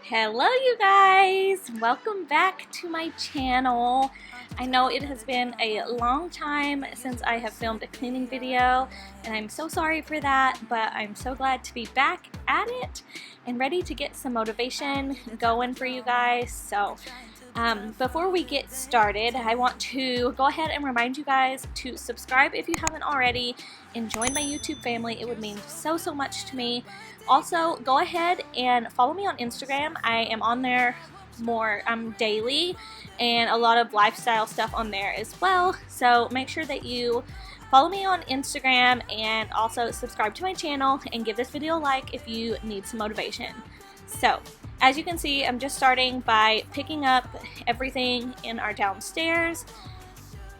Hello you guys! Welcome back to my channel. I know it has been a long time since I have filmed a cleaning video and I'm so sorry for that, but I'm so glad to be back at it and ready to get some motivation going for you guys. So before we get started, I want to go ahead and remind you guys to subscribe if you haven't already and join my YouTube family. It would mean so much to me. Also, go ahead and follow me on Instagram. I am on there more daily and a lot of lifestyle stuff on there as well. So make sure that you follow me on Instagram and also subscribe to my channel and give this video a like if you need some motivation. So as you can see, I'm just starting by picking up everything in our downstairs.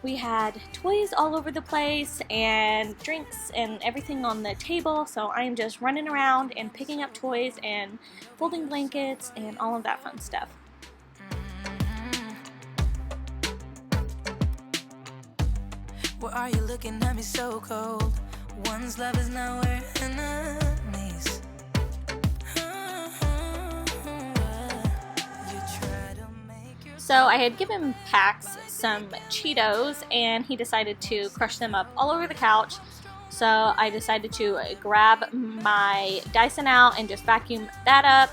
We had toys all over the place and drinks and everything on the table, so I am just running around and picking up toys and folding blankets and all of that fun stuff. Why are you looking at me so cold? One's love is not worth enemies. So I had given Pax some Cheetos and he decided to crush them up all over the couch. So I decided to grab my Dyson out and just vacuum that up.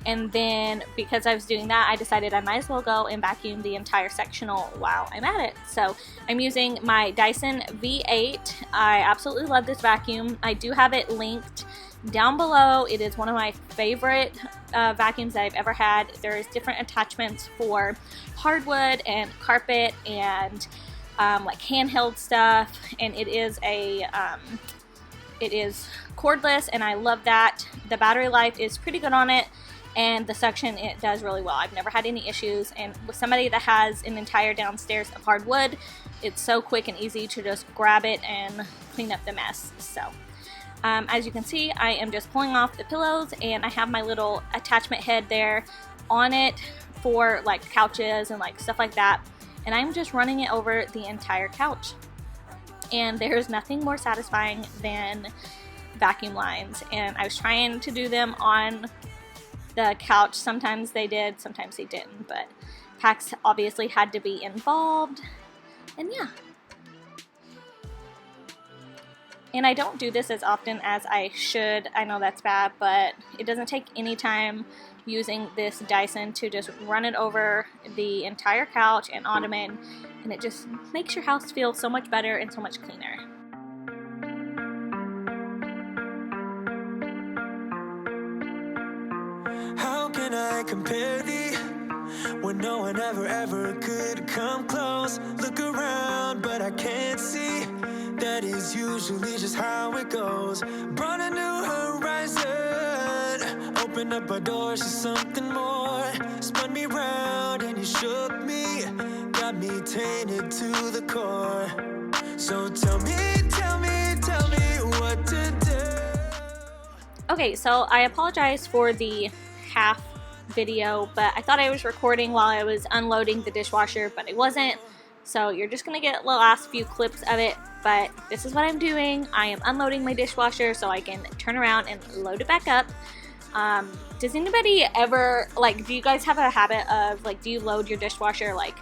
And then because I was doing that, I decided I might as well go and vacuum the entire sectional while I'm at it. So I'm using my Dyson V8. I absolutely love this vacuum. I do have it linked down below. It is one of my favorite vacuums that I've ever had. There's different attachments for hardwood and carpet and like handheld stuff, and it is cordless, and I love that. The battery life is pretty good on it, and the suction, it does really well. I've never had any issues, and with somebody that has an entire downstairs of hardwood, it's so quick and easy to just grab it and clean up the mess. So as you can see, I am just pulling off the pillows, and I have my little attachment head there on it for like couches and like stuff like that, and I'm just running it over the entire couch. And there's nothing more satisfying than vacuum lines, and I was trying to do them on the couch. Sometimes they did, sometimes they didn't, but Pax obviously had to be involved, and yeah. And I don't do this as often as I should. I know that's bad, but it doesn't take any time using this Dyson to just run it over the entire couch and ottoman, and it just makes your house feel so much better and so much cleaner. How can I compare thee when no one ever could come close? Look around, but I can't see. That is usually just how it goes. Brought a new horizon, opened up our doors to something more. Spun me round and you shook me, got me tainted to the core. So tell me what to do. Okay, so I apologize for the half video, but I thought I was recording while I was unloading the dishwasher, but I wasn't. So you're just gonna get the last few clips of it, but this is what I'm doing. I am unloading my dishwasher so I can turn around and load it back up. Does anybody ever, like, do you guys have a habit of, like, do you load your dishwasher, like,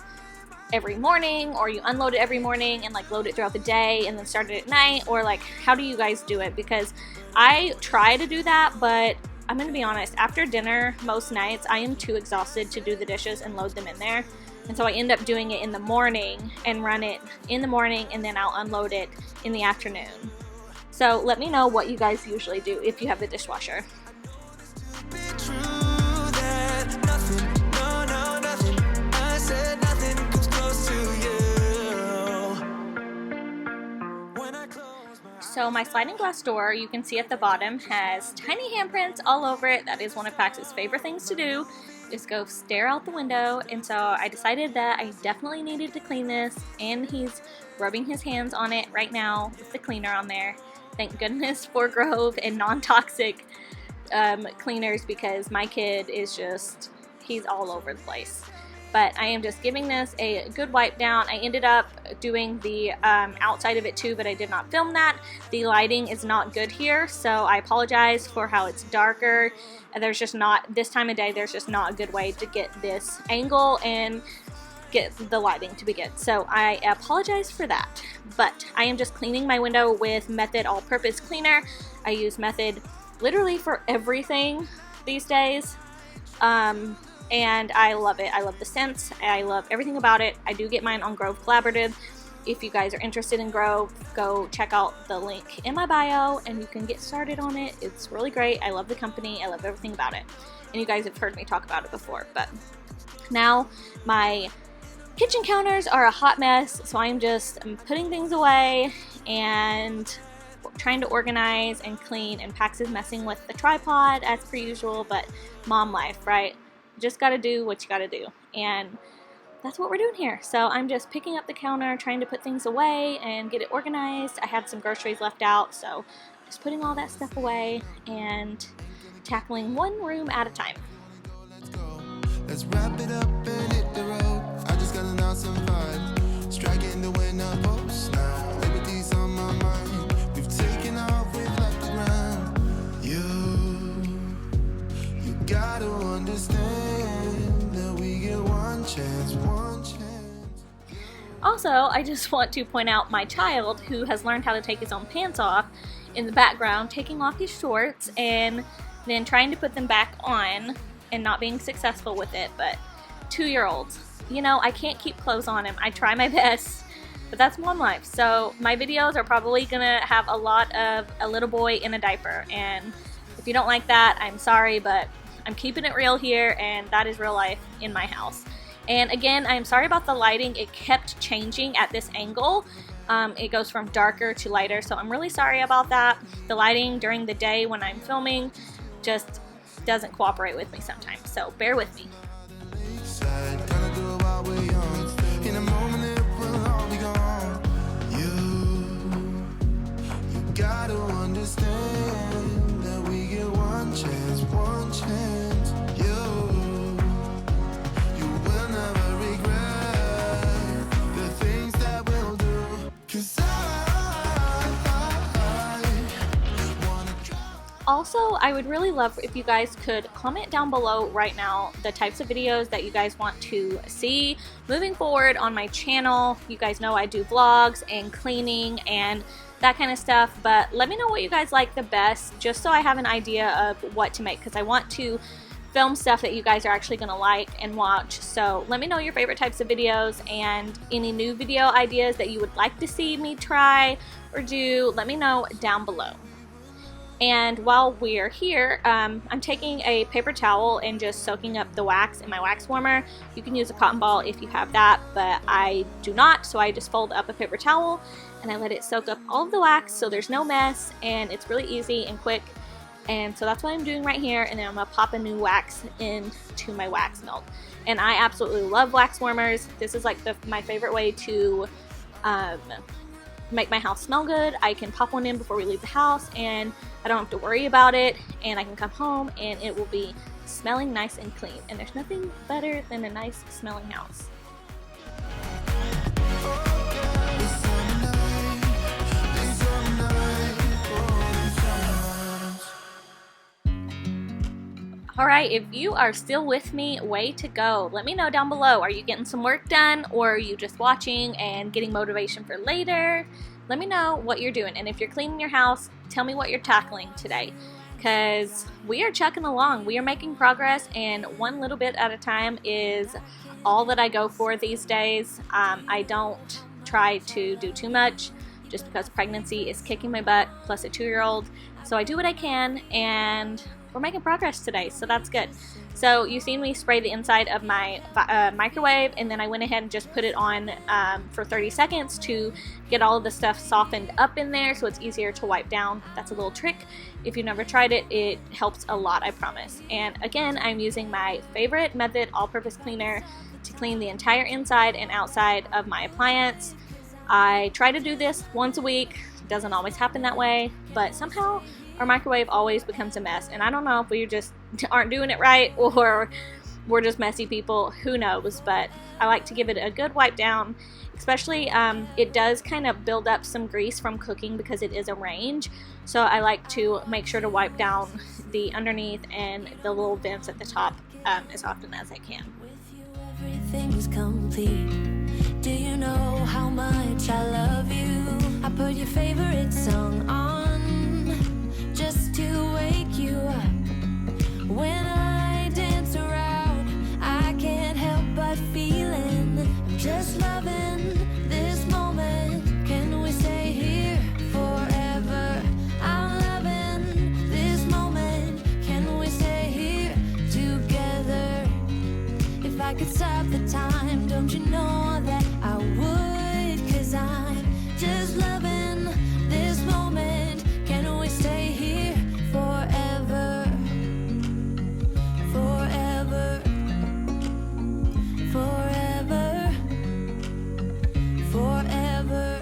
every morning, or you unload it every morning and, like, load it throughout the day and then start it at night, or, like, how do you guys do it? Because I try to do that, but I'm gonna be honest, after dinner, most nights, I am too exhausted to do the dishes and load them in there. And so I end up doing it in the morning and run it in the morning, and then I'll unload it in the afternoon. So let me know what you guys usually do if you have the dishwasher. So my sliding glass door, you can see at the bottom, has tiny handprints all over it. That is one of Pax's favorite things to do, is go stare out the window. And so I decided that I definitely needed to clean this, and he's rubbing his hands on it right now with the cleaner on there. Thank goodness for Grove and non-toxic cleaners, because my kid is just, he's all over the place. but I am just giving this a good wipe down. I ended up doing the outside of it too, but I did not film that. The lighting is not good here, so I apologize for how it's darker. There's just not, this time of day, there's just not a good way to get this angle and get the lighting to be good. So I apologize for that, but I am just cleaning my window with Method all-purpose cleaner. I use Method literally for everything these days. And I love it. I love the scents. I love everything about it. I do get mine on Grove Collaborative. If you guys are interested in Grove, go check out the link in my bio and you can get started on it. It's really great. I love the company. I love everything about it. And you guys have heard me talk about it before. But now my kitchen counters are a hot mess, so I'm putting things away and trying to organize and clean, and Pax is messing with the tripod as per usual, but mom life, right? Just gotta do what you gotta do, and that's what we're doing here. So I'm just picking up the counter, trying to put things away and get it organized. I had some groceries left out, so just putting all that stuff away and tackling one room at a time. Let's wrap it up and hit the road. I just got an awesome vibe, striking the winner post now. Liberty's on my mind. We've taken off, we've left the ground. You gotta understand that we get one chance, one chance. Also, I just want to point out my child, who has learned how to take his own pants off, in the background, taking off his shorts and then trying to put them back on and not being successful with it. But 2-year-olds, you know, I can't keep clothes on him. I try my best, but that's mom life. So my videos are probably gonna have a lot of a little boy in a diaper, and if you don't like that, I'm sorry, but I'm keeping it real here, and that is real life in my house. And again, I'm sorry about the lighting. It kept changing at this angle. It goes from darker to lighter, so I'm really sorry about that. The lighting during the day when I'm filming just doesn't cooperate with me sometimes, so bear with me. Gotta understand that we get one chance, one chance. You will never regret the things that we'll do. 'Cause Also, I would really love if you guys could comment down below right now the types of videos that you guys want to see moving forward on my channel. You guys know I do vlogs and cleaning and that kind of stuff, but let me know what you guys like the best, just so I have an idea of what to make, because I want to film stuff that you guys are actually going to like and watch. So let me know your favorite types of videos and any new video ideas that you would like to see me try or do. Let me know down below. And while we're here, I'm taking a paper towel and just soaking up the wax in my wax warmer. You can use a cotton ball if you have that, but I do not, so I just fold up a paper towel and I let it soak up all of the wax so there's no mess, and it's really easy and quick. And so that's what I'm doing right here, and then I'm going to pop a new wax into my wax melt. And I absolutely love wax warmers. This is like my favorite way to make my house smell good. I can pop one in before we leave the house and I don't have to worry about it, and I can come home and it will be smelling nice and clean, and there's nothing better than a nice smelling house. Alright, if you are still with me, way to go. Let me know down below. Are you getting some work done, or are you just watching and getting motivation for later? Let me know what you're doing. And if you're cleaning your house, tell me what you're tackling today, because we are chucking along. We are making progress, and one little bit at a time is all that I go for these days. I don't try to do too much just because pregnancy is kicking my butt, plus a 2-year-old. So I do what I can, and we're making progress today, so that's good. So you've seen me spray the inside of my microwave, and then I went ahead and just put it on for 30 seconds to get all of the stuff softened up in there so it's easier to wipe down. That's a little trick. If you've never tried it, it helps a lot, I promise. And again, I'm using my favorite Method all-purpose cleaner to clean the entire inside and outside of my appliance. I try to do this once a week. It doesn't always happen that way, but somehow our microwave always becomes a mess, and I don't know if we just aren't doing it right, or we're just messy people, who knows, but I like to give it a good wipe down. Especially, it does kind of build up some grease from cooking because it is a range, so I like to make sure to wipe down the underneath and the little vents at the top as often as I can. With you, everything's complete. Do you know how much I love you? I put your favorite song on just to wake you up. When I dance around, I can't help but feeling I'm just loving this moment. Can we stay here forever? I'm loving this moment. Can we stay here together? If I could stop the time, don't you know that I would? 'Cause I'm just loving this moment. Can we stay here forever? Forever. Forever. Forever.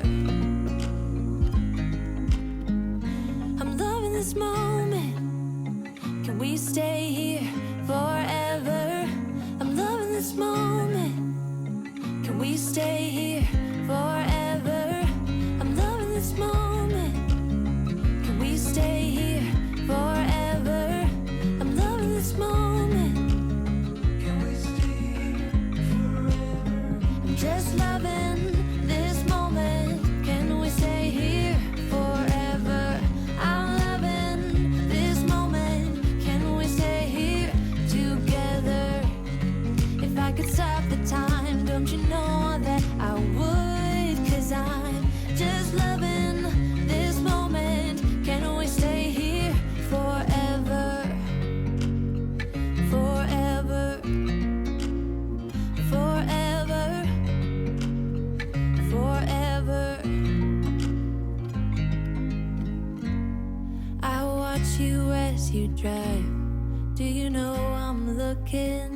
I'm loving this moment. Can we stay here forever? I'm loving this moment. Can we stay here forever? I'm loving this moment. Can we stay here forever? I'm loving this moment. Can we stay here forever? I'm just loving this moment. Can we stay here forever? I'm loving this moment. Can we stay here together? If I could stop the time, don't you know that I would? 'Cause I'm just loving this moment. Can we stay here forever? Forever. Forever. Forever. I watch you as you drive. Do you know I'm looking?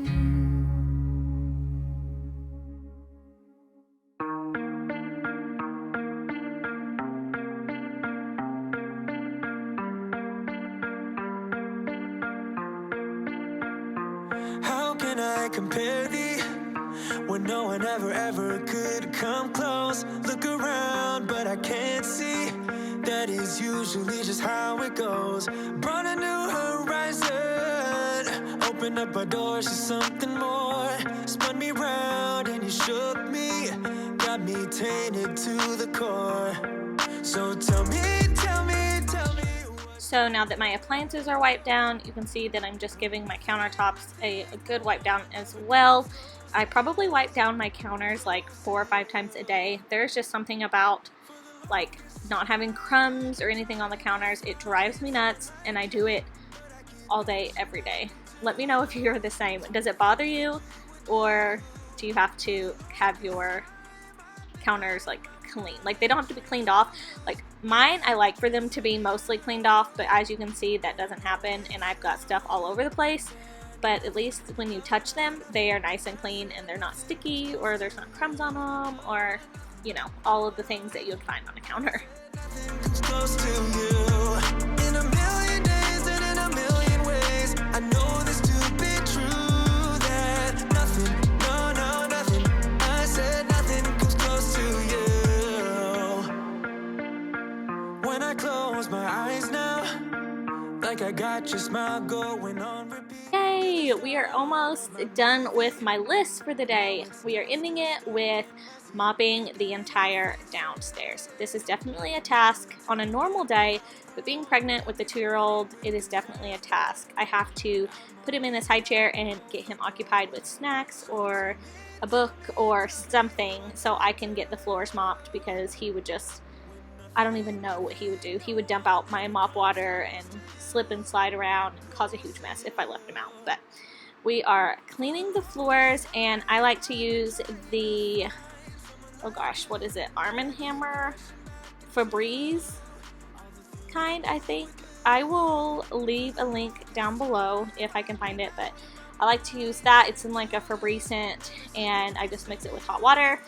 How can I compare thee when no one ever could come close? Look around, but I can't see. That is usually just how it goes. Brought a new horizon, opened up our doors to something more. Spun me round and you shook me, got me tainted to the core. So tell me. So now that my appliances are wiped down, you can see that I'm just giving my countertops a good wipe down as well. I probably wipe down my counters like 4 or 5 times a day. There's just something about like not having crumbs or anything on the counters. It drives me nuts, and I do it all day, every day. Let me know if you're the same. Does it bother you, or do you have to have your counters like clean? Like, they don't have to be cleaned off. Like mine, I like for them to be mostly cleaned off, but as you can see, that doesn't happen, and I've got stuff all over the place. But at least when you touch them, they are nice and clean, and they're not sticky, or there's not crumbs on them, or, you know, all of the things that you would find on a counter. Close to you in a million days and in a million ways. I know this to be true, that nothing, no, nothing, I said nothing comes close to you. When I close my eyes now, like I got your smile going on repeat. Yay! We are almost done with my list for the day. We are ending it with mopping the entire downstairs. This is definitely a task on a normal day, but being pregnant with a 2-year-old, it is definitely a task. I have to put him in this high chair and get him occupied with snacks or a book or something so I can get the floors mopped, because he would just, I don't even know what he would do. He would dump out my mop water and slip and slide around and cause a huge mess if I left him out. But we are cleaning the floors, and I like to use the, oh gosh, what is it? Arm & Hammer Febreze kind, I think. I will leave a link down below if I can find it, but I like to use that. It's in like a Febreze scent, and I just mix it with hot water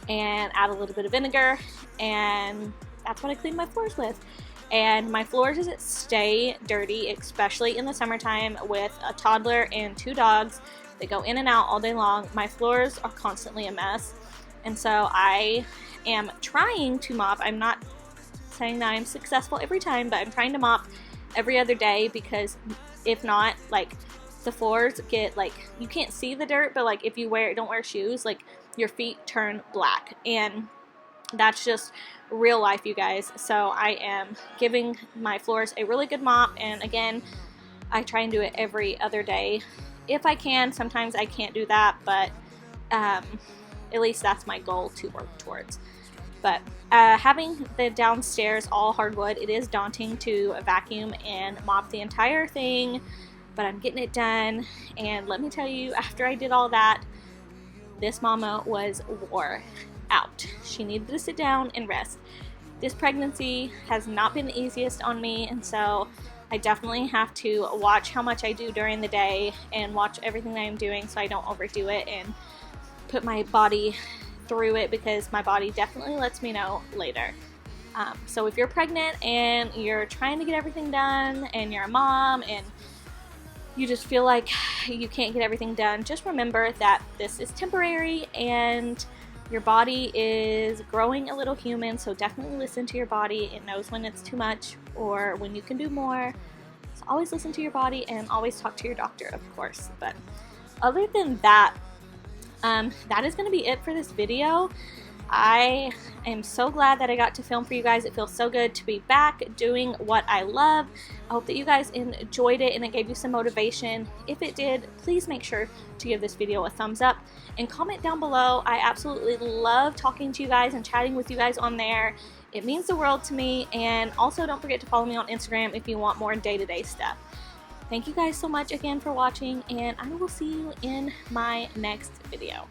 and add a little bit of vinegar, and that's what I clean my floors with. And my floors stay dirty, especially in the summertime with a toddler and 2 dogs. They go in and out all day long. My floors are constantly a mess. And so I am trying to mop. I'm not saying that I'm successful every time, but I'm trying to mop every other day, because if not, like, the floors get, like, you can't see the dirt, but like if you don't wear shoes, like your feet turn black, and that's just real life, you guys. So I am giving my floors a really good mop, and again, I try and do it every other day if I can. Sometimes I can't do that, but at least that's my goal to work towards. But having the downstairs all hardwood, it is daunting to vacuum and mop the entire thing, but I'm getting it done. And let me tell you, after I did all that, this mama was wore out. She needed to sit down and rest. This pregnancy has not been the easiest on me, and so I definitely have to watch how much I do during the day and watch everything that I'm doing so I don't overdo it and put my body through it, because my body definitely lets me know later. So if you're pregnant and you're trying to get everything done, and you're a mom and you just feel like you can't get everything done, just remember that this is temporary and your body is growing a little human. So definitely listen to your body. It knows when it's too much or when you can do more. So always listen to your body, and always talk to your doctor, of course. But other than that, that is going to be it for this video. I am so glad that I got to film for you guys. It feels so good to be back doing what I love. I hope that you guys enjoyed it and it gave you some motivation. If it did, please make sure to give this video a thumbs up and comment down below. I absolutely love talking to you guys and chatting with you guys on there. It means the world to me. And also, don't forget to follow me on Instagram if you want more day-to-day stuff. Thank you guys so much again for watching, and I will see you in my next video.